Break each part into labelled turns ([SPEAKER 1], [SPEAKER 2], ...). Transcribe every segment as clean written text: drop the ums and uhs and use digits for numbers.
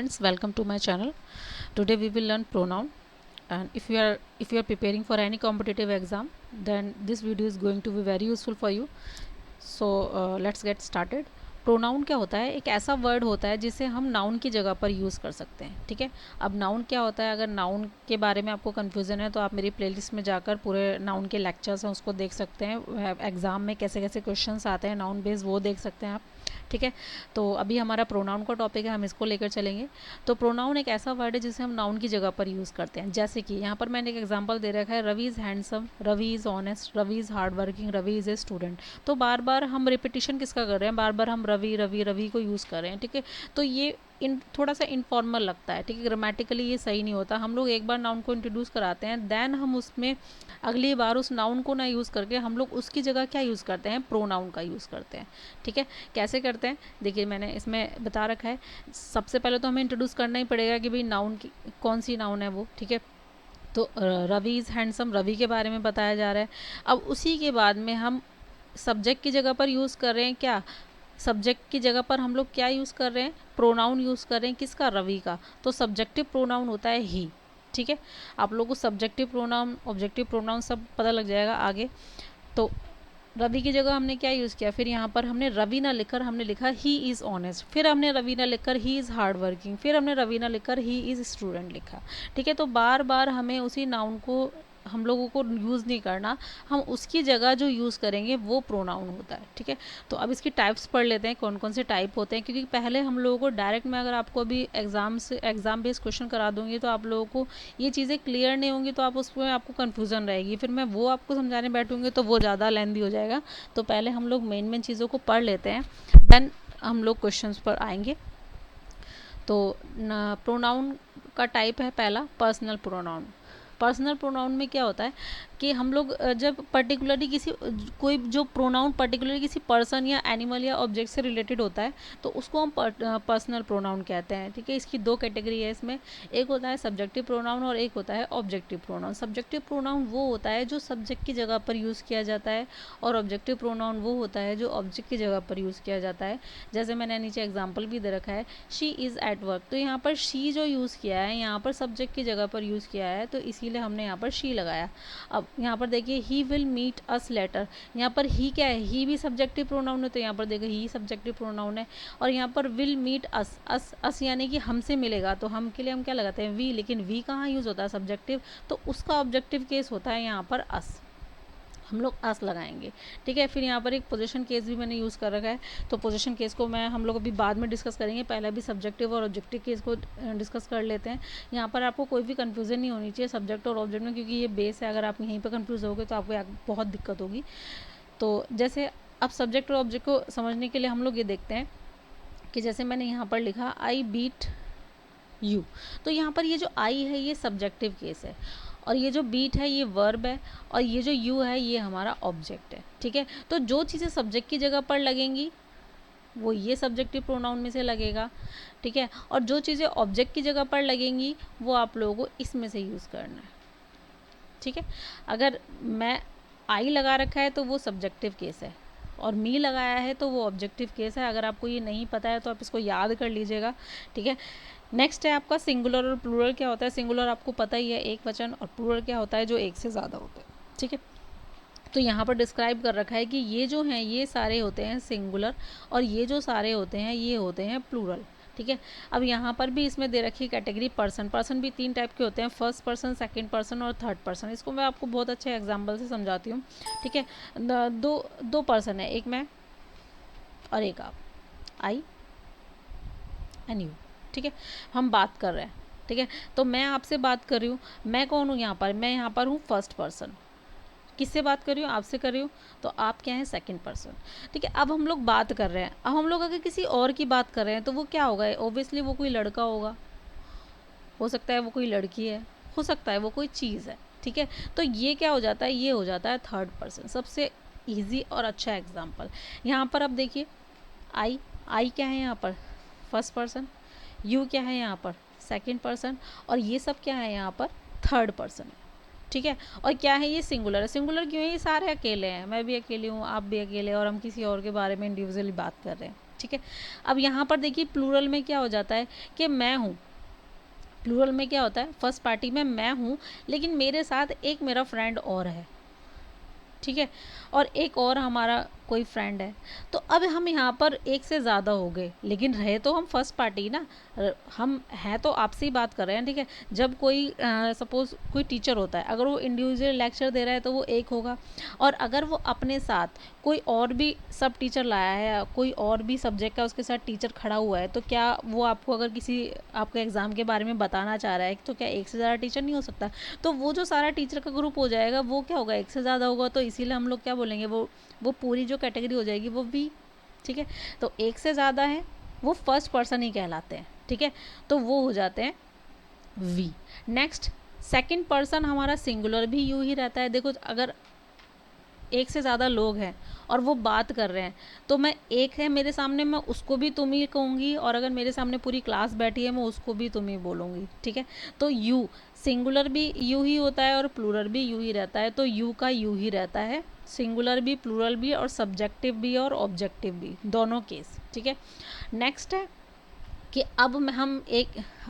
[SPEAKER 1] Friends, welcome to my channel. Today we will learn pronoun, and if you are preparing for any competitive exam, then this video is going to be very useful for you. So let's get started. Pronoun क्या होता है? एक ऐसा word होता है जिसे हम noun की जगह पर यूज़ कर सकते हैं। ठीक है, अब नाउन क्या होता है? अगर नाउन के बारे में आपको कन्फ्यूज़न है तो आप मेरी प्लेलिस्ट में जाकर पूरे नाउन के लेक्चर्स हैं उसको देख सकते हैं। एग्ज़ाम में कैसे कैसे क्वेश्चंस आते हैं नाउन बेस्ड, वो देख सकते हैं आप। ठीक है, तो अभी हमारा प्रोनाउन का टॉपिक है, हम इसको लेकर चलेंगे। तो प्रोनाउन एक ऐसा वर्ड है जिसे हम नाउन की जगह पर यूज़ करते हैं। जैसे कि यहाँ पर मैंने एक एग्जांपल दे रखा है, Ravi is handsome, Ravi is honest, Ravi is hard working, Ravi is a student. तो बार बार हम रिपीटिशन किसका कर रहे हैं? बार बार हम रवि रवि रवि को यूज़ कर रहे हैं। ठीक है, तो ये थोड़ा सा इनफॉर्मल लगता है। ठीक है, ग्रामेटिकली ये सही नहीं होता। हम लोग एक बार नाउन को इंट्रोड्यूस कराते हैं, देन हम उसमें अगली बार उस नाउन को ना यूज़ करके हम लोग उसकी जगह क्या यूज़ करते हैं? प्रोनाउन का यूज़ करते हैं। ठीक है, कैसे करते हैं देखिए, मैंने इसमें बता रखा है। सबसे पहले तो हमें इंट्रोड्यूस करना ही पड़ेगा कि भाई नाउन की कौन सी नाउन है वो। ठीक है, तो रवि इज़ हैंडसम, रवि के बारे में बताया जा रहा है। अब उसी के बाद में हम सब्जेक्ट की जगह पर यूज़ कर रहे हैं क्या? सब्जेक्ट की जगह पर हम लोग क्या यूज़ कर रहे हैं? प्रोनाउन यूज़ कर रहे हैं। किसका? रवि का। तो सब्जेक्टिव प्रोनाउन होता है ही। ठीक है, आप लोगों को सब्जेक्टिव प्रोनाउन, ऑब्जेक्टिव प्रोनाउन सब पता लग जाएगा आगे। तो रवि की जगह हमने क्या यूज़ किया? फिर यहाँ पर हमने रवि ना लिखकर हमने लिखा ही इज़ ऑनेस्ट, फिर हमने रवि ना लिखकर ही इज़ हार्ड वर्किंग, फिर हमने रवि ना लिखकर ही इज़ स्टूडेंट लिखा। ठीक है, तो बार बार हमें उसी नाउन को हम लोगों को यूज़ नहीं करना, हम उसकी जगह जो यूज़ करेंगे वो प्रोनाउन होता है। ठीक है, तो अब इसकी टाइप्स पढ़ लेते हैं, कौन कौन से टाइप होते हैं। क्योंकि पहले हम लोगों को डायरेक्ट में अगर आपको अभी एग्ज़ाम बेस्ड क्वेश्चन करा दूंगी तो आप लोगों को ये चीज़ें क्लियर नहीं होंगी, तो आप उसमें आपको कन्फ्यूज़न रहेगी। फिर मैं वो आपको समझाने बैठूंगी तो वो ज़्यादा लेंथी हो जाएगा। तो पहले हम लोग मेन चीज़ों को पढ़ लेते हैं, देन हम लोग क्वेश्चंस पर आएंगे। तो प्रोनाउन का टाइप है पहला पर्सनल प्रोनाउन। पर्सनल प्रोनाउन में क्या होता है कि हम लोग जब पर्टिकुलरली किसी कोई जो प्रोनाउन पर्टिकुलरली किसी पर्सन या एनिमल या ऑब्जेक्ट से रिलेटेड होता है तो उसको हम पर्सनल प्रोनाउन कहते हैं। ठीक है, इसकी दो कैटेगरी है इसमें, एक होता है सब्जेक्टिव प्रोनाउन और एक होता है ऑब्जेक्टिव प्रोनाउन। सब्जेक्टिव प्रोनाउन वो होता है जो सब्जेक्ट की जगह पर यूज़ किया जाता है, और ऑब्जेक्टिव प्रोनाउन वो होता है जो ऑब्जेक्ट की जगह पर यूज़ किया जाता है। जैसे मैंने नीचे एग्जाम्पल भी दे रखा है, शी इज़ एट वर्क। तो यहाँ पर शी जो यूज़ किया है यहाँ पर सब्जेक्ट की जगह पर यूज़ किया है, तो इसीलिए हमने यहाँ पर शी लगाया। अब यहाँ पर देखिए he will meet us later, यहाँ पर ही क्या है? ही भी सब्जेक्टिव प्रोनाउन है, तो यहाँ पर देखिए ही सब्जेक्टिव प्रोनाउन है। और यहाँ पर विल मीट अस, अस यानी कि हमसे मिलेगा, तो हम के लिए हम क्या लगाते हैं? वी। लेकिन वी कहाँ यूज़ होता है? सब्जेक्टिव, तो उसका ऑब्जेक्टिव केस होता है यहाँ पर अस, हम लोग अस लगाएंगे। ठीक है, फिर यहाँ पर एक पोजीशन केस भी मैंने यूज़ कर रखा है, तो पोजीशन केस को हम लोग अभी बाद में डिस्कस करेंगे, पहले अभी सब्जेक्टिव और ऑब्जेक्टिव केस को डिस्कस कर लेते हैं। यहाँ पर आपको कोई भी कन्फ्यूज़न नहीं होनी चाहिए सब्जेक्ट और ऑब्जेक्ट में, क्योंकि ये बेस है। अगर आप यहीं पर कन्फ्यूज़ होगे तो आपको बहुत दिक्कत होगी। तो जैसे अब सब्जेक्ट और ऑब्जेक्ट को समझने के लिए हम लोग ये देखते हैं कि जैसे मैंने यहाँ पर लिखा आई बीट यू, तो यहाँ पर ये जो आई है ये सब्जेक्टिव केस है, और ये जो बीट है ये वर्ब है, और ये जो यू है ये हमारा ऑब्जेक्ट है। ठीक है, तो जो चीज़ें सब्जेक्ट की जगह पर लगेंगी वो ये सब्जेक्टिव प्रोनाउन में से लगेगा। ठीक है, और जो चीज़ें ऑब्जेक्ट की जगह पर लगेंगी वो आप लोगों को इसमें से यूज़ करना है। ठीक है, अगर मैं आई लगा रखा है तो वो सब्जेक्टिव केस है, और मी लगाया है तो वो ऑब्जेक्टिव केस है। अगर आपको ये नहीं पता है तो आप इसको याद कर लीजिएगा। ठीक है, नेक्स्ट है आपका सिंगुलर और प्लूरल। क्या होता है? सिंगुलर आपको पता ही है, एक वचन, और प्लूरल क्या होता है? जो एक से ज़्यादा होता है। ठीक है, तो यहाँ पर डिस्क्राइब कर रखा है कि ये जो हैं ये सारे होते हैं सिंगुलर, और ये जो सारे होते हैं ये होते हैं प्लूरल। ठीक है, अब यहाँ पर भी इसमें दे रखी कैटेगरी पर्सन। पर्सन भी तीन टाइप के होते हैं, फर्स्ट पर्सन, सेकंड पर्सन और थर्ड पर्सन। इसको मैं आपको बहुत अच्छे एग्जाम्पल से समझाती हूँ। ठीक है, दो पर्सन है, एक मैं और एक आप, आई एंड यू। ठीक है, हम बात कर रहे हैं। ठीक है, तो मैं आपसे बात कर रही हूँ, मैं कौन हूँ यहाँ पर? मैं यहाँ पर हूँ फर्स्ट पर्सन। किससे बात कर रही हूँ? आपसे कर रही हूँ, तो आप क्या है? Second person. ठीक है, अब हम लोग बात कर रहे हैं। अब हम लोग अगर किसी और की बात कर रहे हैं तो वो क्या होगा? ऑब्वियसली वो कोई लड़का होगा, हो सकता है वो कोई लड़की है, हो सकता है वो कोई चीज़ है। ठीक है, तो ये क्या हो जाता है? ये हो जाता है थर्ड पर्सन। सबसे ईजी और अच्छा एग्जाम्पल यहाँ पर अब देखिए, आई, आई क्या है यहाँ पर? First person. यू क्या है यहाँ पर? Second person. और ये सब क्या है यहाँ पर? थर्ड पर्सन है। ठीक है, और क्या है? ये सिंगुलर है। सिंगुलर क्यों है? ये सारे अकेले हैं, मैं भी अकेली हूँ, आप भी अकेले, और हम किसी और के बारे में इंडिविजुअली बात कर रहे हैं। ठीक है। अब यहाँ पर देखिए प्लूरल में क्या हो जाता है कि मैं हूँ, प्लूरल में क्या होता है, फर्स्ट पार्टी में मैं हूँ लेकिन मेरे साथ एक मेरा फ्रेंड और है, ठीक है, और एक और हमारा कोई फ्रेंड है। तो अब हम यहाँ पर एक से ज़्यादा हो गए लेकिन रहे तो हम फर्स्ट पार्टी ना, हम हैं तो आपसे ही बात कर रहे हैं, ठीक है। जब कोई सपोज़ कोई टीचर होता है, अगर वो इंडिविजुअल लेक्चर दे रहा है तो वो एक होगा, और अगर वो अपने साथ कोई और भी सब टीचर लाया है, कोई और भी सब्जेक्ट का उसके साथ टीचर खड़ा हुआ है, तो क्या वो आपको अगर किसी आपके एग्ज़ाम के बारे में बताना चाह रहा है तो क्या एक से ज़्यादा टीचर नहीं हो सकता? तो वो जो सारा टीचर का ग्रुप हो जाएगा वो क्या होगा, एक से ज़्यादा होगा, तो इसीलिए हम लोग क्या बोलेंगे, वो पूरी जो कैटेगरी हो जाएगी वो वी, ठीक है। तो एक से ज़्यादा है वो फर्स्ट पर्सन ही कहलाते हैं, ठीक है, तो वो हो जाते हैं वी। नेक्स्ट, सेकंड पर्सन हमारा सिंगुलर भी यू ही रहता है। देखो अगर एक से ज़्यादा लोग हैं और वो बात कर रहे हैं तो मैं, एक है मेरे सामने, मैं उसको भी तुम ही कहूँगी, और अगर मेरे सामने पूरी क्लास बैठी है मैं उसको भी तुम ही बोलूँगी, ठीक है। तो यू, सिंगुलर भी यू ही होता है और प्लूरल भी यू ही रहता है, तो यू का यू ही रहता है, सिंगुलर भी, प्लूरल भी, और सब्जेक्टिव भी और ऑब्जेक्टिव भी, दोनों केस, ठीक है। नेक्स्ट है कि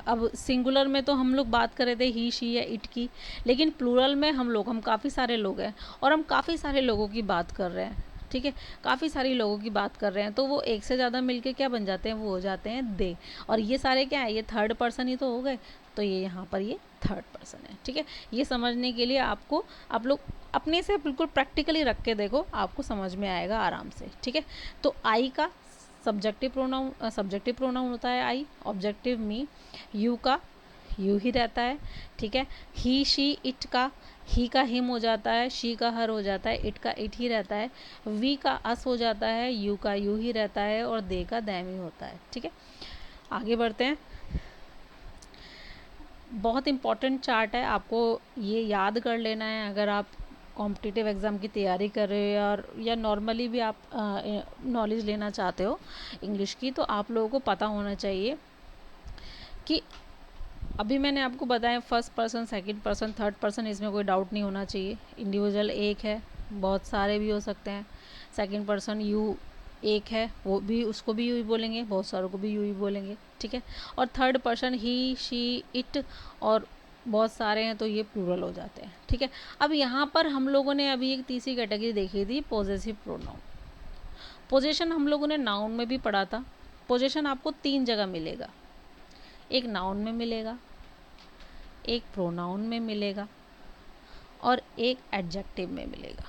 [SPEAKER 1] अब सिंगुलर में तो हम लोग बात कर रहे थे ही, शी या इट की, लेकिन प्लूरल में हम काफ़ी सारे लोग हैं और हम काफ़ी सारे लोगों की बात कर रहे हैं, ठीक है, काफ़ी सारी लोगों की बात कर रहे हैं, तो वो एक से ज़्यादा मिलके क्या बन जाते हैं, वो हो जाते हैं दे। और ये सारे क्या है, ये थर्ड पर्सन ही तो हो गए, तो ये यहाँ पर ये थर्ड पर्सन है, ठीक है। ये समझने के लिए आप लोग अपने से बिल्कुल प्रैक्टिकली रख के देखो, आपको समझ में आएगा आराम से, ठीक है। तो आई का सब्जेक्टिव प्रोनाउन होता है आई, ऑब्जेक्टिव मी, यू का यू ही रहता है, ठीक है। ही, शी, इट का ही का हिम हो जाता है, शी का हर हो जाता है, इट का इट ही रहता है, वी का अस हो जाता है, यू का यू ही रहता है, और दे का दैम ही होता है, ठीक है। आगे बढ़ते हैं। बहुत इंपॉर्टेंट चार्ट है, आपको ये याद कर लेना है अगर आप कॉम्पिटिटिव एग्ज़ाम की तैयारी कर रहे हो या नॉर्मली भी आप नॉलेज लेना चाहते हो इंग्लिश की, तो आप लोगों को पता होना चाहिए कि अभी मैंने आपको बताया first person, second person, third person, इसमें कोई डाउट नहीं होना चाहिए। इंडिविजुअल एक है, बहुत सारे भी हो सकते हैं। सेकंड पर्सन यू एक है, वो भी, उसको भी यू ही बोलेंगे, बहुत सारों को भी यू ही बोलेंगे, ठीक है। और third person he, she, it, और बहुत सारे हैं तो ये प्लूरल हो जाते हैं, ठीक है। अब यहाँ पर हम लोगों ने अभी एक तीसरी कैटेगरी देखी थी, पॉजेसिव प्रोनाउन। पोजेशन हम लोगों ने नाउन में भी पढ़ा था। पोजेशन आपको 3 जगह मिलेगा, एक नाउन में मिलेगा, एक प्रोनाउन में मिलेगा, और एक एडजेक्टिव में मिलेगा,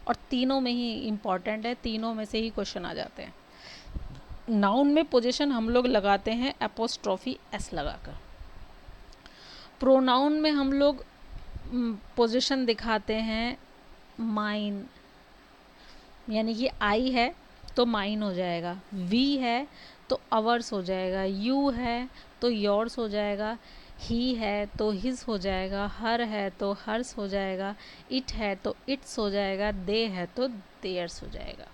[SPEAKER 1] और तीनों में ही इम्पॉर्टेंट है, तीनों में से ही क्वेश्चन आ जाते हैं। नाउन में पोजीशन हम लोग लगाते हैं एपोस्ट्रॉफी एस लगाकर। प्रोनाउन में हम लोग पोजीशन दिखाते हैं माइन, यानी कि आई है तो माइन हो जाएगा, वी है तो अवर्स हो जाएगा, यू है तो योर्स हो जाएगा, ही है तो हिज हो जाएगा, हर है तो हर्स हो जाएगा, इट है तो इट्स हो जाएगा, दे है तो देयर्स हो जाएगा।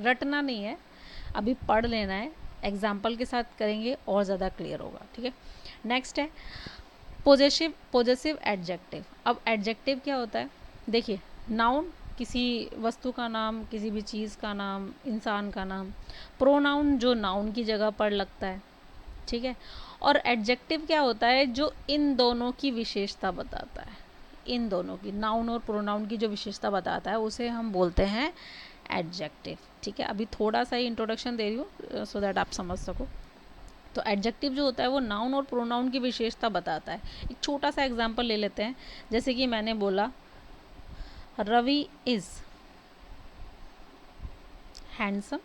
[SPEAKER 1] रटना नहीं है, अभी पढ़ लेना है, एग्जाम्पल के साथ करेंगे और ज़्यादा क्लियर होगा, ठीक है। नेक्स्ट है पोजेसिव एडजेक्टिव। अब एडजेक्टिव क्या होता है, देखिए नाउन किसी वस्तु का नाम, किसी भी चीज़ का नाम, इंसान का नाम। प्रोनाउन जो नाउन की जगह पर लगता है, ठीक है। और एडजेक्टिव क्या होता है, जो इन दोनों की विशेषता बताता है, इन दोनों की, नाउन और प्रोनाउन की जो विशेषता बताता है उसे हम बोलते हैं एडजेक्टिव, ठीक है। अभी थोड़ा सा ही इंट्रोडक्शन दे रही हूँ सो दैट आप समझ सको। तो एडजेक्टिव जो होता है वो नाउन और प्रोनाउन की विशेषता बताता है। एक छोटा सा एग्जांपल ले लेते हैं, जैसे कि मैंने बोला Ravi is handsome,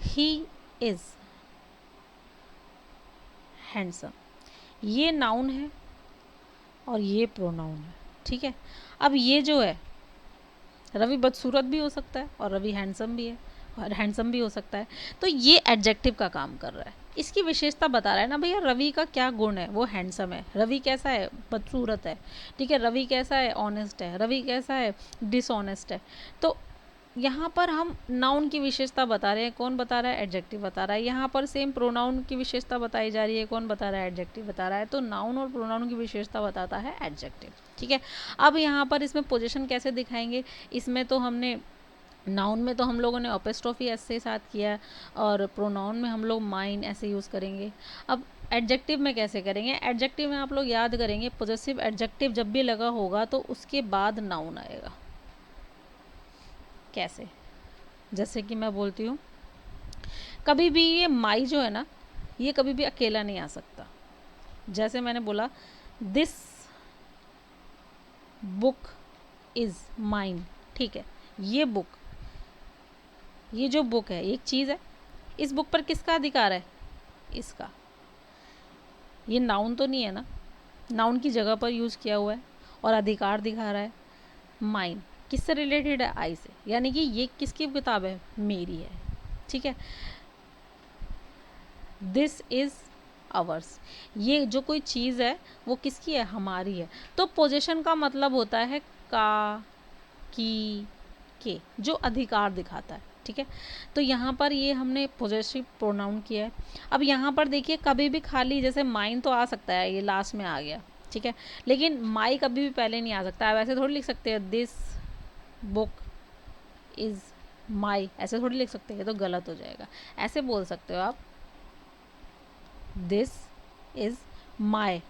[SPEAKER 1] he is handsome, ये नाउन है और ये प्रोनाउन है, ठीक है। अब ये जो है, रवि बदसूरत भी हो सकता है और रवि हैंडसम भी है, और हैंडसम भी हो सकता है, तो ये एडजेक्टिव का काम कर रहा है, इसकी विशेषता बता रहा है ना भैया, रवि का क्या गुण है, वो हैंडसम है, रवि कैसा है, बदसूरत है, ठीक है, रवि कैसा है, ऑनेस्ट है, रवि कैसा है, डिसऑनेस्ट है। तो यहाँ पर हम नाउन की विशेषता बता रहे हैं, कौन बता रहा है, एडजेक्टिव बता रहा है। यहाँ पर सेम प्रोनाउन की विशेषता बताई जा रही है, कौन बता रहा है, एडजेक्टिव बता रहा है। तो नाउन और प्रोनाउन की विशेषता बताता है एडजेक्टिव, ठीक है। अब यहाँ पर इसमें पोजीशन कैसे दिखाएंगे, इसमें तो हमने नाउन में तो हम लोगों ने अपोस्ट्रोफी एस से साथ किया है, और प्रोनाउन में हम लोग माइन ऐसे यूज़ करेंगे। अब एडजेक्टिव में कैसे करेंगे? एडजेक्टिव में आप लोग याद करेंगे, पॉजेसिव एडजेक्टिव जब भी लगा होगा तो उसके बाद नाउन आएगा। कैसे? जैसे कि मैं बोलती हूँ, कभी भी ये माई जो है ना, ये कभी भी अकेला नहीं आ सकता। जैसे मैंने बोला, दिस बुक इज़ माइन, ठीक है, ये बुक, ये जो बुक है एक चीज़ है, इस बुक पर किसका अधिकार है? इसका। ये नाउन तो नहीं है ना, नाउन की जगह पर यूज़ किया हुआ है और अधिकार दिखा रहा है। माइन किससे रिलेटेड है? आई से, यानी कि ये किसकी किताब है? मेरी है, ठीक है। दिस इज़ आवर्स, ये जो कोई चीज़ है वो किसकी है? हमारी है। तो पोजीशन का मतलब होता है का, की, के, जो अधिकार दिखाता है, ठीक है। तो यहाँ पर ये हमने पोजेसिव प्रोनाउन किया है। अब यहाँ पर देखिए, कभी भी खाली जैसे माइन तो आ सकता है, ये लास्ट में आ गया, ठीक है, लेकिन माई कभी भी पहले नहीं आ सकता है। वैसे थोड़ी लिख सकते हैं दिस बुक इज़ माई, ऐसे थोड़ी लिख सकते हैं, तो गलत हो जाएगा। ऐसे बोल सकते हो आप, दिस इज़ माई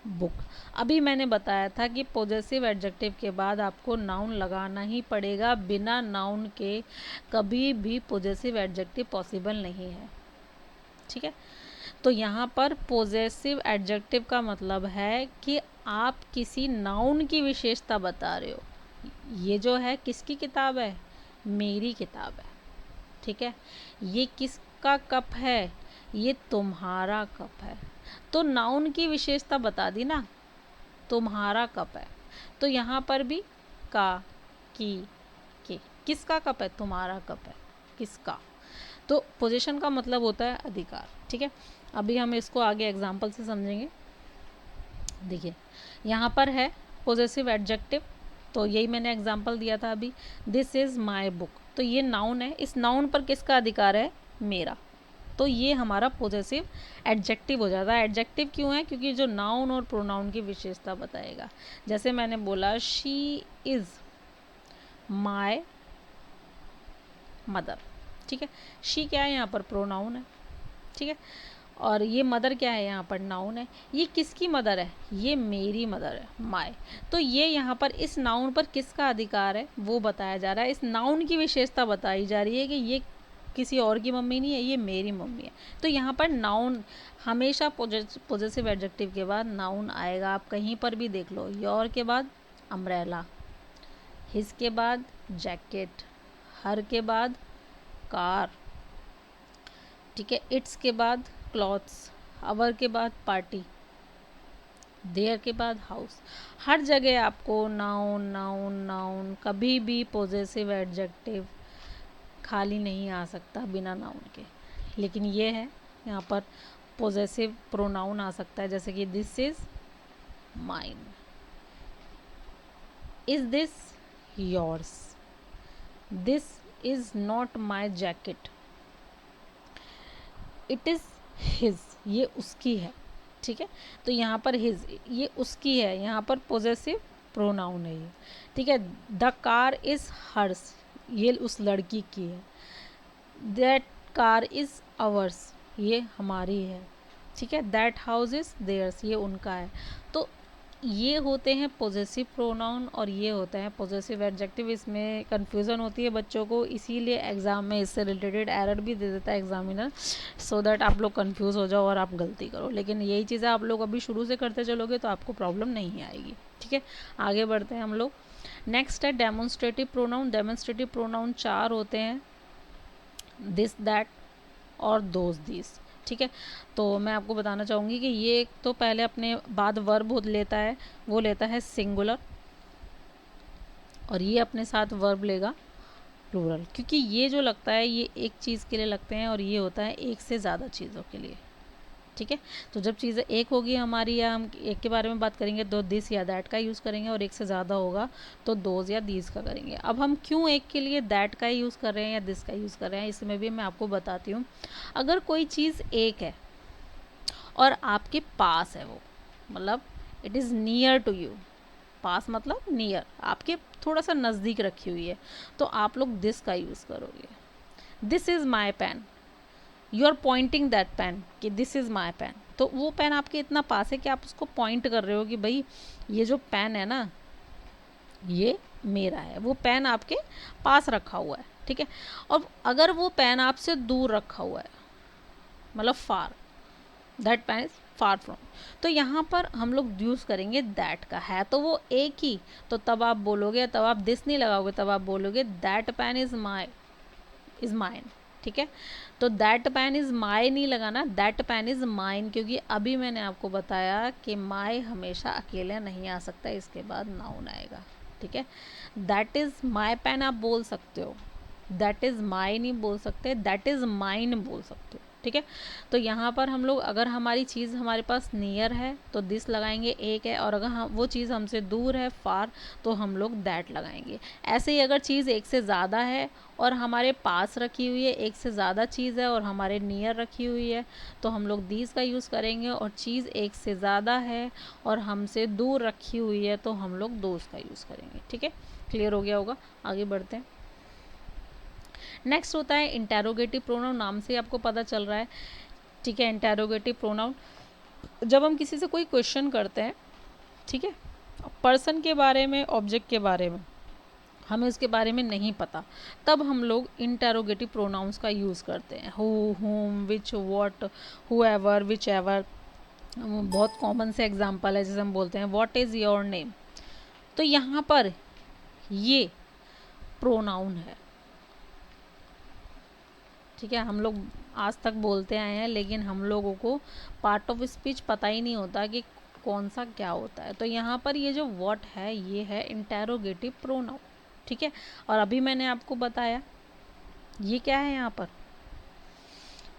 [SPEAKER 1] बुक। अभी मैंने बताया था कि पॉजेसिव एडजेक्टिव के बाद आपको नाउन लगाना ही पड़ेगा, बिना नाउन के कभी भी पॉजेसिव एडजेक्टिव पॉसिबल नहीं है, ठीक है। तो यहाँ पर पॉजेसिव एडजेक्टिव का मतलब है कि आप किसी नाउन की विशेषता बता रहे हो। ये जो है किसकी किताब है? मेरी किताब है, ठीक है। ये किसका कप है? ये तुम्हारा कप है। तो नाउन की विशेषता बता दी ना, तुम्हारा कप है। तो यहाँ पर भी का, की, के, किसका कप है? तुम्हारा कप है, किसका। तो पोजीशन का मतलब होता है अधिकार, ठीक है। अभी हम इसको आगे एग्जाम्पल से समझेंगे। देखिए, यहाँ पर है पोजेसिव एडजेक्टिव, तो यही मैंने एग्जाम्पल दिया था अभी, दिस इज़ माई बुक। तो ये नाउन है, इस नाउन पर किसका अधिकार है? मेरा। तो ये हमारा पॉजेसिव एडजेक्टिव हो जाता है। एडजेक्टिव क्यों है? क्योंकि जो नाउन और प्रोनाउन की विशेषता बताएगा। जैसे मैंने बोला, शी इज़ माई मदर, ठीक है। शी क्या है? यहाँ पर प्रोनाउन है, ठीक है। और ये मदर क्या है? यहाँ पर नाउन है। ये किसकी मदर है? ये मेरी मदर है, माई। तो ये यहाँ पर इस नाउन पर किसका अधिकार है वो बताया जा रहा है। इस नाउन की विशेषता बताई जा रही है कि ये किसी और की मम्मी नहीं है, ये मेरी मम्मी है। तो यहाँ पर नाउन हमेशा पॉजेसिव एडजेक्टिव के बाद नाउन आएगा। आप कहीं पर भी देख लो, योर के बाद अम्ब्रेला, हिज के बाद जैकेट, हर के बाद कार, ठीक है, इट्स के बाद क्लॉथ्स, आवर के बाद पार्टी, देयर के बाद हाउस। हर जगह आपको नाउन नाउन नाउन, कभी भी पॉजेसिव एडजेक्टिव खाली नहीं आ सकता बिना नाउन के। लेकिन ये है, यहाँ पर पॉजेसिव प्रोनाउन आ सकता है, जैसे कि this is mine, is this yours, this is not my jacket, it is his, ये उसकी है, ठीक है। तो यहाँ पर हिज, ये उसकी है, यहाँ पर पॉजेसिव प्रोनाउन है ये, ठीक है। द कार इज़ हर्स, ये उस लड़की की है। दैट कार इज़ आवर्स, ये हमारी है, ठीक है। दैट हाउस इज़ देयर्स, ये उनका है। तो ये होते हैं पॉजेसिव प्रोनाउन और ये होते हैं पॉजेसिव एडजेक्टिव। इसमें कन्फ्यूज़न होती है बच्चों को, इसीलिए एग्ज़ाम में इससे रिलेटेड एरर भी दे देता है एग्जामिनर, सो दैट आप लोग कन्फ्यूज़ हो जाओ और आप गलती करो। लेकिन यही चीज़ें आप लोग अभी शुरू से करते चलोगे तो आपको प्रॉब्लम नहीं आएगी, ठीक है। आगे बढ़ते हैं हम लोग। नेक्स्ट है डेमोन्स्ट्रेटिव प्रोनाउन। डेमोन्स्ट्रेटिव प्रोनाउन 4 होते हैं, दिस, दैट और दोज, दिस, ठीक है। तो मैं आपको बताना चाहूँगी कि ये एक तो पहले अपने बाद वर्ब लेता है, वो लेता है सिंगुलर, और ये अपने साथ वर्ब लेगा प्लूरल, क्योंकि ये जो लगता है ये एक चीज़ के लिए लगते हैं और ये होता है एक से ज़्यादा चीज़ों के लिए, ठीक है। तो जब चीज़ें एक होगी हमारी, या हम एक के बारे में बात करेंगे तो दिस या दैट का यूज़ करेंगे, और एक से ज़्यादा होगा तो दोज या दीज का करेंगे। अब हम क्यों एक के लिए दैट का यूज़ कर रहे हैं या दिस का यूज़ कर रहे हैं, इसमें भी मैं आपको बताती हूँ। अगर कोई चीज़ एक है और आपके पास है, वो मतलब it is near to you, पास मतलब नियर, आपके थोड़ा सा नज़दीक रखी हुई है, तो आप लोग दिस का यूज़ करोगे। This is my pen, you are pointing that pen कि दिस इज़ माई पेन। तो वो पेन आपके इतना पास है कि आप उसको पॉइंट कर रहे हो कि भाई ये जो पेन है ना ये मेरा है। वो पेन आपके पास रखा हुआ है, ठीक है। और अगर वो पेन आपसे दूर रखा हुआ है, मतलब far, that pen is far from, तो यहाँ पर हम लोग यूज़ करेंगे दैट का। है तो वो एक ही, तो तब आप बोलोगे, तब आप दिस नहीं लगाओगे, तब आप बोलोगे दैट पेन इज माइन, ठीक है। तो दैट पेन इज माई नहीं लगाना, दैट पेन इज माइन, क्योंकि अभी मैंने आपको बताया कि माई हमेशा अकेले नहीं आ सकता, इसके बाद नाउन आएगा, ठीक है। दैट इज माई पेन आप बोल सकते हो, दैट इज माई नहीं बोल सकते, दैट इज माइन बोल सकते हो, ठीक है। तो यहाँ पर हम लोग, अगर हमारी चीज़ हमारे पास नियर है तो दिस लगाएंगे, एक है, और अगर हम वो चीज़ हमसे दूर है फार, तो हम लोग दैट लगाएंगे। ऐसे ही अगर चीज़ एक से ज़्यादा है और हमारे पास रखी हुई है, एक से ज़्यादा चीज़ है और हमारे नियर रखी हुई है, तो हम लोग दीज का यूज़ करेंगे। और चीज़ एक से ज़्यादा है और हमसे दूर रखी हुई है, तो हम लोग दोज का यूज़ करेंगे, ठीक है। क्लियर हो गया होगा, आगे बढ़ते हैं। नेक्स्ट होता है इंटेरोगेटिव प्रोनाउन, नाम से आपको पता चल रहा है, ठीक है। इंटेरोगेटिव प्रोनाउन, जब हम किसी से कोई क्वेश्चन करते हैं, ठीक है, पर्सन के बारे में, ऑब्जेक्ट के बारे में, हमें उसके बारे में नहीं पता, तब हम लोग इंटेरोगेटिव प्रोनाउंस का यूज़ करते हैं। हु, हुम, विच, व्हाट, हुएवर, विच एवर। बहुत कॉमन से एग्जांपल है, जैसे हम बोलते हैं व्हाट इज़ योर नेम, तो यहाँ पर ये प्रोनाउन है, ठीक है। हम लोग आज तक बोलते आए हैं, लेकिन हम लोगों को पार्ट ऑफ स्पीच पता ही नहीं होता कि कौन सा क्या होता है। तो यहाँ पर ये जो व्हाट है, ये है इंटेरोगेटिव प्रोनाउन, ठीक है। और अभी मैंने आपको बताया ये क्या है, यहाँ पर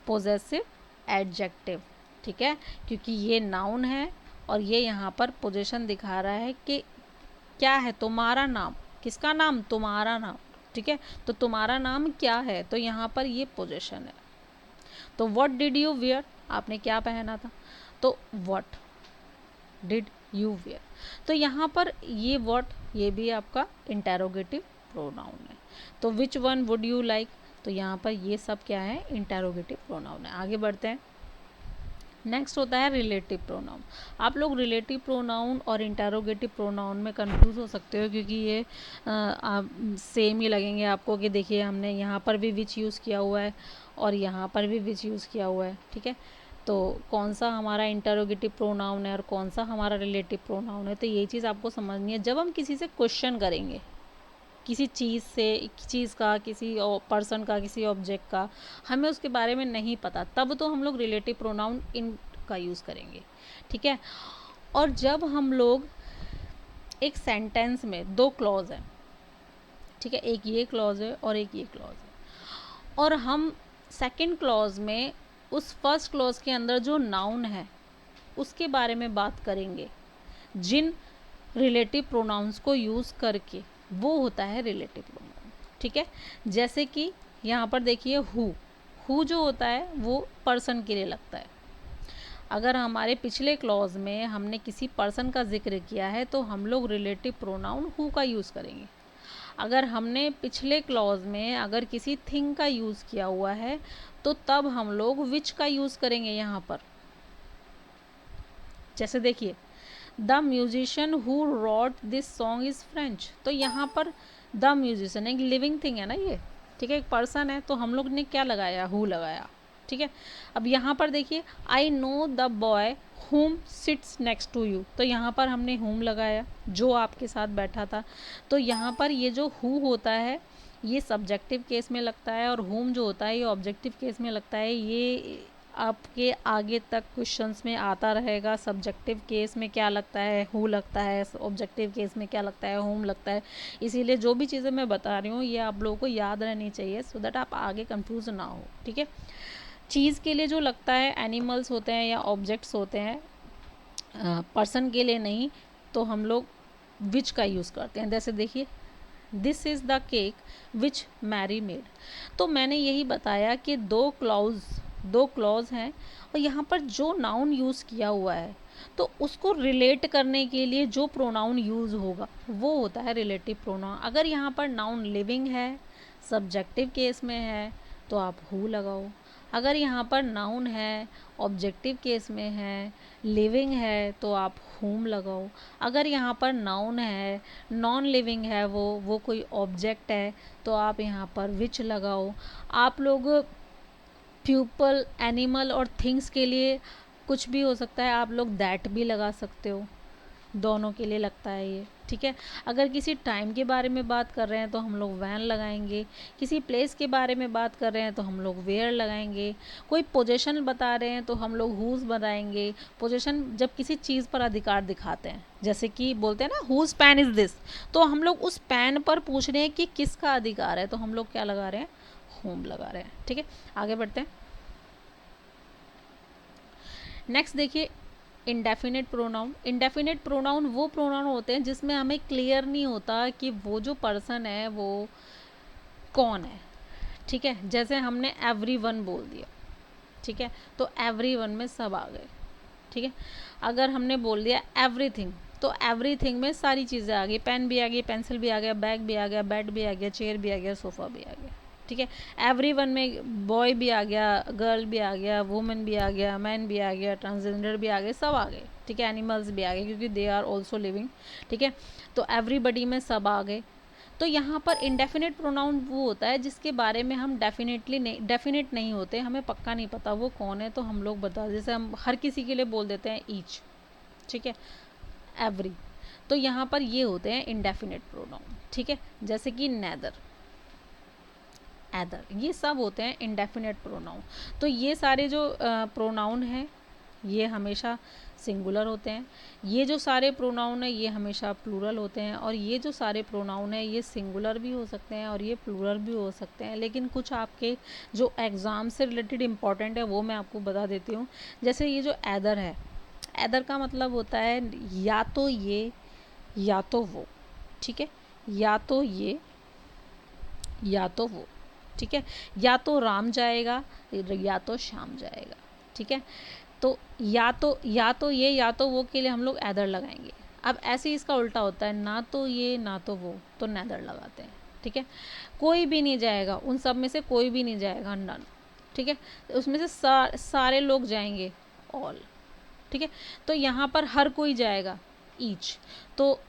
[SPEAKER 1] पोजेसिव एडजेक्टिव, ठीक है, क्योंकि ये नाउन है और ये यहाँ पर पोजीशन दिखा रहा है कि क्या है, तुम्हारा नाम। किसका नाम? तुम्हारा नाम, ठीक है। तो तुम्हारा नाम क्या है, तो यहाँ पर ये पोजीशन है। तो व्हाट डिड यू वियर, आपने क्या पहना था, तो व्हाट डिड यू वियर। तो यहाँ पर ये व्हाट, ये भी आपका इंटेरोगेटिव प्रोनाउन है। तो which one would you like, तो यहाँ पर ये सब क्या है, इंटेरोगेटिव प्रोनाउन है। आगे बढ़ते हैं। नेक्स्ट होता है रिलेटिव प्रोनाउन। आप लोग रिलेटिव प्रोनाउन और इंटेरोगेटिव प्रोनाउन में कंफ्यूज हो सकते हो, क्योंकि ये सेम ही लगेंगे आपको कि देखिए हमने यहाँ पर भी विच यूज़ किया हुआ है और यहाँ पर भी विच यूज़ किया हुआ है, ठीक है। तो कौन सा हमारा इंटेरोगेटिव प्रोनाउन है और कौन सा हमारा रिलेटिव प्रोनाउन है, तो ये चीज़ आपको समझनी है। जब हम किसी से क्वेश्चन करेंगे, किसी चीज़ से, चीज़ का, किसी पर्सन का, किसी ऑब्जेक्ट का, हमें उसके बारे में नहीं पता, तब तो हम लोग रिलेटिव प्रोनाउन इन का यूज़ करेंगे, ठीक है। और जब हम लोग एक सेंटेंस में दो क्लॉज हैं, ठीक है, एक ये क्लॉज है और एक ये क्लॉज है, और हम सेकंड क्लॉज में उस फर्स्ट क्लॉज के अंदर जो नाउन है उसके बारे में बात करेंगे, जिन रिलेटिव प्रोनाउंस को यूज़ करके, वो होता है रिलेटिव प्रोनाउन, ठीक है। जैसे कि यहाँ पर देखिए हु जो होता है वो पर्सन के लिए लगता है। अगर हमारे पिछले क्लॉज में हमने किसी पर्सन का जिक्र किया है तो हम लोग रिलेटिव प्रोनाउन हु का यूज़ करेंगे। अगर हमने पिछले क्लॉज में अगर किसी थिंग का यूज़ किया हुआ है तो तब हम लोग विच का यूज़ करेंगे यहाँ पर। जैसे देखिए the musician who rot this song is French, तो यहाँ पर द म्यूजिशियन एक लिविंग थिंग है ना ये, ठीक है, एक पर्सन है, तो हम लोग ने क्या लगाया, हु लगाया, ठीक है। अब यहाँ पर देखिए आई नो द बॉय हुम सिट्स नेक्स्ट टू यू, तो यहाँ पर हमने हुम लगाया, जो आपके साथ बैठा था। तो यहाँ पर ये जो हु होता है ये सब्जेक्टिव केस में लगता है और हुम जो होता है ये ऑब्जेक्टिव केस में लगता है। ये आपके आगे तक क्वेश्चंस में आता रहेगा, सब्जेक्टिव केस में क्या लगता है, हु लगता है, ऑब्जेक्टिव केस में क्या लगता है, हुम लगता है। इसीलिए जो भी चीज़ें मैं बता रही हूँ ये आप लोगों को याद रहनी चाहिए, सो दैट आप आगे कंफ्यूज ना हो, ठीक है। चीज़ के लिए जो लगता है, एनिमल्स होते हैं या ऑब्जेक्ट्स होते हैं, पर्सन के लिए नहीं, तो हम लोग विच का यूज़ करते हैं। जैसे देखिए this is the cake which Mary made, तो मैंने यही बताया कि दो क्लॉज दो क्लॉज हैं और यहाँ पर जो नाउन यूज़ किया हुआ है तो उसको रिलेट करने के लिए जो प्रोनाउन यूज़ होगा वो होता है रिलेटिव प्रोनाउन। अगर यहाँ पर नाउन लिविंग है, सब्जेक्टिव केस में है, तो आप हु लगाओ। अगर यहाँ पर नाउन है, ऑब्जेक्टिव केस में है, लिविंग है, तो आप हुम लगाओ। अगर यहाँ पर नाउन है, नॉन लिविंग है, वो कोई ऑब्जेक्ट है, तो आप यहाँ पर विच लगाओ। आप लोग प्यूपल, एनिमल और थिंग्स के लिए कुछ भी हो सकता है, आप लोग दैट भी लगा सकते हो, दोनों के लिए लगता है ये, ठीक है। अगर किसी टाइम के बारे में बात कर रहे हैं तो हम लोग वैन लगाएंगे, किसी प्लेस के बारे में बात कर रहे हैं तो हम लोग वेयर लगाएंगे, कोई पोजीशन बता रहे हैं तो हम लोग हुज बताएंगे। पोजीशन जब किसी चीज़ पर अधिकार दिखाते हैं, जैसे कि बोलते हैं ना हुज पेन इज़ दिस, तो हम लोग उस पेन पर पूछ रहे हैं कि किसका अधिकार है, तो हम लोग क्या लगा रहे हैं, होम लगा रहे हैं, ठीक है। आगे बढ़ते हैं। नेक्स्ट देखिए इंडेफिनिट प्रोनाउन। इंडेफिनिट प्रोनाउन वो प्रोनाउन होते हैं जिसमें हमें क्लियर नहीं होता कि वो जो पर्सन है वो कौन है, ठीक है। जैसे हमने एवरीवन बोल दिया, ठीक है, तो एवरीवन में सब आ गए, ठीक है। अगर हमने बोल दिया एवरीथिंग, तो एवरीथिंग में सारी चीज़ें आ गई, पेन भी आ गई, पेंसिल भी आ गया, बैग भी आ गया, बेड भी आ गया, चेयर भी आ गया, सोफ़ा भी आ गया, ठीक है। एवरीवन में बॉय भी आ गया, गर्ल भी आ गया, वुमेन भी आ गया, मैन भी आ गया, ट्रांसजेंडर भी आ गए, सब आ गए, ठीक है। एनिमल्स भी आ गए क्योंकि दे आर ऑल्सो लिविंग, ठीक है। तो एवरीबडी में सब आ गए। तो यहाँ पर इंडेफिनिट प्रोनाउन वो होता है जिसके बारे में हम डेफिनेट नहीं होते, हमें पक्का नहीं पता वो कौन है, तो हम लोग बता, जैसे हम हर किसी के लिए बोल देते हैं ईच, ठीक है, एवरी। तो यहाँ पर ये होते हैं इंडेफिनिट प्रोनाउन, ठीक है। जैसे कि नेदर, एदर, ये सब होते हैं इंडेफिनिट प्रोनाउन। तो ये सारे जो प्रोनाउन हैं ये हमेशा सिंगुलर होते हैं, ये जो सारे प्रोनाउन हैं ये हमेशा प्लूरल होते हैं, और ये जो सारे प्रोनाउन हैं ये सिंगुलर भी हो सकते हैं और ये प्लूरल भी हो सकते हैं। लेकिन कुछ आपके जो एग्ज़ाम से रिलेटेड इम्पॉर्टेंट है वो मैं आपको बता देती हूँ। जैसे ये जो एदर है, एदर का मतलब होता है या तो ये या तो वो, ठीक है, या तो ये या तो वो, ठीक है। या तो राम जाएगा या तो शाम जाएगा, ठीक है। तो या तो ये या तो वो के लिए हम लोग एदर लगाएंगे। अब ऐसे ही इसका उल्टा होता है, ना तो ये ना तो वो, तो नेदर लगाते हैं, ठीक है। कोई भी नहीं जाएगा, उन सब में से कोई भी नहीं जाएगा, नन, ठीक है। उसमें से सारे लोग जाएंगे, ऑल, ठीक है। तो यहाँ पर हर कोई जाएगा, ईच। तो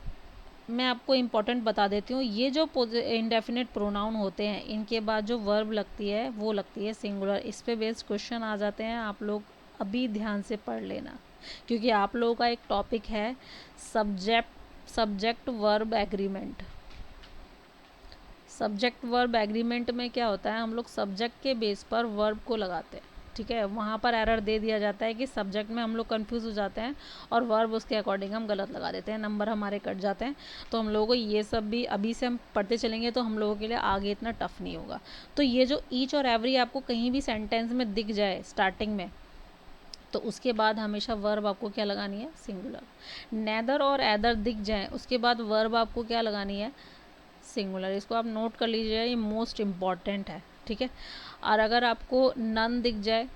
[SPEAKER 1] मैं आपको इम्पॉर्टेंट बता देती हूँ, ये जो इंडेफिनिट प्रोनाउन होते हैं इनके बाद जो वर्ब लगती है वो लगती है सिंगुलर। इस पे बेस्ड क्वेश्चन आ जाते हैं, आप लोग अभी ध्यान से पढ़ लेना, क्योंकि आप लोगों का एक टॉपिक है subject verb agreement. Subject verb agreement में क्या होता है, हम लोग सब्जेक्ट के बेस पर वर्ब को लगाते हैं, ठीक है। वहाँ पर एरर दे दिया जाता है कि सब्जेक्ट में हम लोग कंफ्यूज हो जाते हैं और वर्ब उसके अकॉर्डिंग हम गलत लगा देते हैं, नंबर हमारे कट जाते हैं। तो हम लोगों को ये सब भी अभी से हम पढ़ते चलेंगे तो हम लोगों के लिए आगे इतना टफ नहीं होगा। तो ये जो ईच और एवरी आपको कहीं भी सेंटेंस में दिख जाए स्टार्टिंग में, तो उसके बाद हमेशा वर्ब आपको क्या लगानी है, सिंगुलर। नेदर और एदर दिख जाए उसके बाद वर्ब आपको क्या लगानी है, सिंगुलर। इसको आप नोट कर लीजिए, ये मोस्ट इम्पॉर्टेंट है, ठीक है। और अगर आपको नन दिख जाए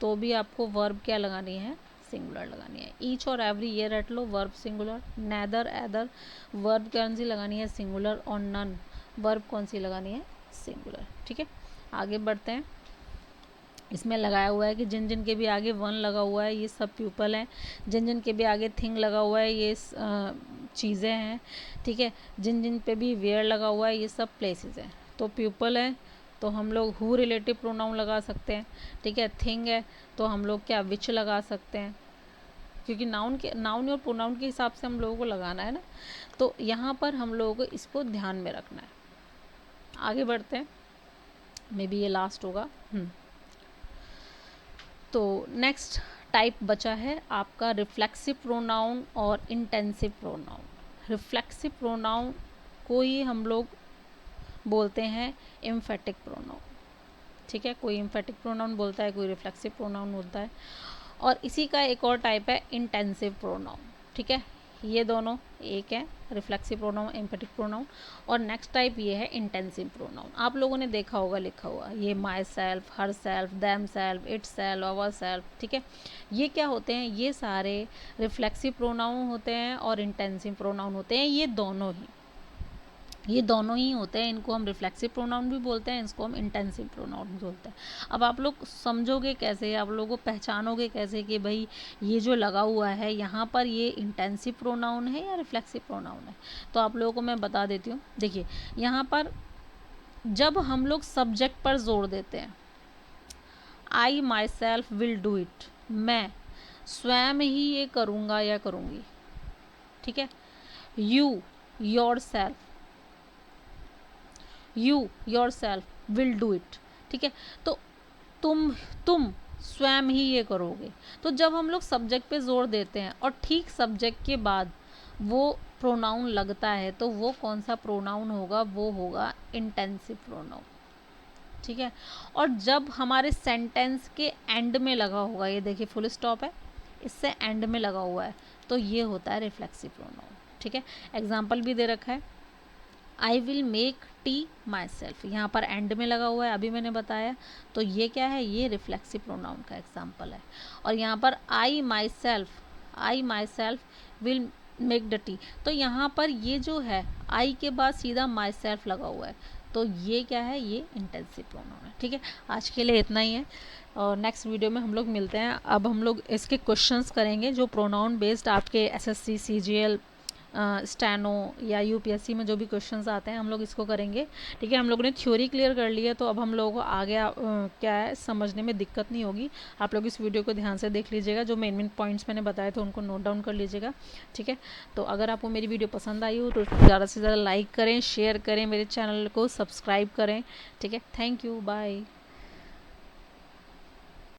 [SPEAKER 1] तो भी आपको वर्ब क्या लगानी है, सिंगुलर लगानी है। ईच और एवरी ये रट लो, verb singular. Neither either verb कौन सी लगानी है, सिंगुलर। और नन वर्ब कौन सी लगानी है, सिंगुलर, ठीक है। आगे बढ़ते हैं। इसमें लगाया हुआ है कि जिन जिन के भी आगे वन लगा हुआ है ये सब प्यूपल हैं, जिन जिन के भी आगे थिंग लगा हुआ है ये चीज़ें हैं, ठीक है। जिन जिन पे भी वेयर लगा हुआ है ये सब प्लेसेस हैं। तो प्यूपल है तो हम लोग हु रिलेटिव प्रोनाउन लगा सकते हैं, ठीक है। थिंग है तो हम लोग क्या विच लगा सकते हैं, क्योंकि नाउन और प्रोनाउन के हिसाब से हम लोगों को लगाना है ना। तो यहाँ पर हम लोगों को इसको ध्यान में रखना है। आगे बढ़ते हैं, मे बी ये लास्ट होगा। तो नेक्स्ट टाइप बचा है आपका रिफ्लेक्सिव प्रोनाउन और इंटेंसिव प्रोनाउन। रिफ्लेक्सिव प्रोनाउन को ही हम लोग बोलते हैं एम्फेटिक प्रोनाउन, ठीक है। कोई एम्फेटिक प्रोनाउन बोलता है, कोई रिफ्लेक्सिव प्रोनाउन बोलता है। और इसी का एक और टाइप है इंटेंसिव प्रोनाउन, ठीक है। ये दोनों एक है, रिफ्लेक्सिव प्रोनाउन, एम्फेटिक प्रोनाउन। और नेक्स्ट टाइप ये है इंटेंसिव प्रोनाउन। आप लोगों ने देखा होगा लिखा हुआ ये my self, her self, them self, it self, our self, ठीक है। ये क्या होते हैं, ये सारे रिफ्लेक्सिव प्रोनाउन होते हैं और इंटेंसिव प्रोनाउन होते हैं। ये दोनों ही होते हैं। इनको हम रिफ्लेक्सिव प्रोनाउन भी बोलते हैं, इसको हम इंटेंसिव प्रोनाउन भी बोलते हैं। अब आप लोग समझोगे कैसे, आप लोगों को पहचानोगे कैसे कि भाई ये जो लगा हुआ है यहाँ पर ये इंटेंसिव प्रोनाउन है या रिफ्लेक्सिव प्रोनाउन है? तो आप लोगों को मैं बता देती हूँ। देखिए यहाँ पर जब हम लोग सब्जेक्ट पर जोर देते हैं, I myself will do it, मैं स्वयं ही ये करूँगा या करूँगी, ठीक है। You yourself, you yourself will do it, ठीक है। तो तुम स्वयं ही ये करोगे। तो जब हम लोग सब्जेक्ट पे जोर देते हैं और ठीक सब्जेक्ट के बाद वो प्रोनाउन लगता है, तो वो कौन सा प्रोनाउन होगा, वो होगा इंटेंसिव प्रोनाउन, ठीक है। और जब हमारे सेंटेंस के एंड में लगा होगा, ये देखिए फुल स्टॉप है, इससे एंड में लगा हुआ है, तो ये होता है रिफ्लेक्सिव प्रोनाउन, ठीक है। एग्जाम्पल भी दे रखा है, I will make tea my self, यहाँ पर एंड में लगा हुआ है, अभी मैंने बताया। तो ये क्या है, ये रिफ्लेक्सिव प्रोनाउन का एग्जाम्पल है। और यहाँ पर I myself will make the tea, तो यहाँ पर ये जो है आई के बाद सीधा माई सेल्फ लगा हुआ है, तो ये क्या है, ये इंटेंसिव प्रोनाउन है, ठीक है। आज के लिए इतना ही है, और नेक्स्ट वीडियो में हम लोग मिलते हैं। अब हम लोग इसके क्वेश्चंस करेंगे जो प्रोनाउन बेस्ड आपके एसएससी, सीजीएल, स्टैनो या यूपीएससी में जो भी क्वेश्चंस आते हैं हम लोग इसको करेंगे, ठीक है। हम लोगों ने थ्योरी क्लियर कर ली है, तो अब हम लोगों को आगे क्या है समझने में दिक्कत नहीं होगी। आप लोग इस वीडियो को ध्यान से देख लीजिएगा, जो मेन मेन पॉइंट्स मैंने बताए थे उनको नोट डाउन कर लीजिएगा, ठीक है। तो अगर आपको मेरी वीडियो पसंद आई हो तो ज़्यादा से ज़्यादा लाइक करें, शेयर करें, मेरे चैनल को सब्सक्राइब करें, ठीक है। Thank you, bye.